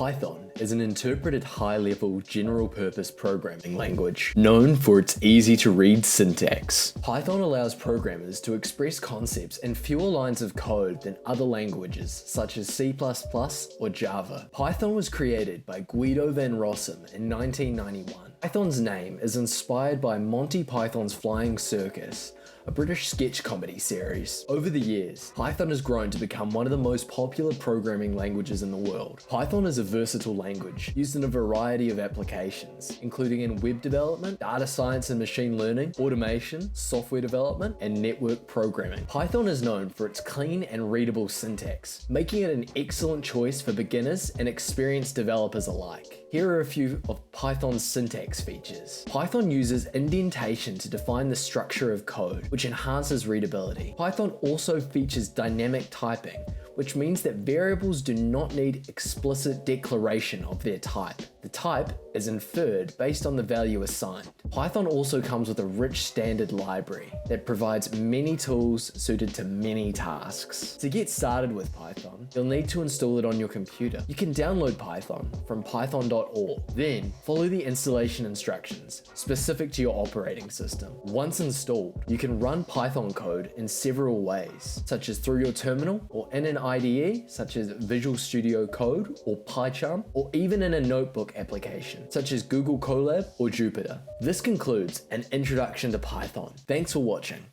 Python is an interpreted high-level general-purpose programming language known for its easy-to-read syntax. Python allows programmers to express concepts in fewer lines of code than other languages such as C++ or Java. Python was created by Guido van Rossum in 1991. Python's name is inspired by Monty Python's Flying Circus, a British sketch comedy series. Over the years, Python has grown to become one of the most popular programming languages in the world. Python is a versatile language used in a variety of applications, including in web development, data science and machine learning, automation, software development, and network programming. Python is known for its clean and readable syntax, making it an excellent choice for beginners and experienced developers alike. Here are a few of Python's syntax features. Python uses indentation to define the structure of code, which enhances readability. Python also features dynamic typing, which means that variables do not need explicit declaration of their type. The type is inferred based on the value assigned. Python also comes with a rich standard library that provides many tools suited to many tasks. To get started with Python, you'll need to install it on your computer. You can download Python from python.org. Then follow the installation instructions specific to your operating system. Once installed, you can run Python code in several ways, such as through your terminal or in an IDE such as Visual Studio Code or PyCharm, or even in a notebook application such as Google Colab or Jupyter. This concludes an introduction to Python. Thanks for watching.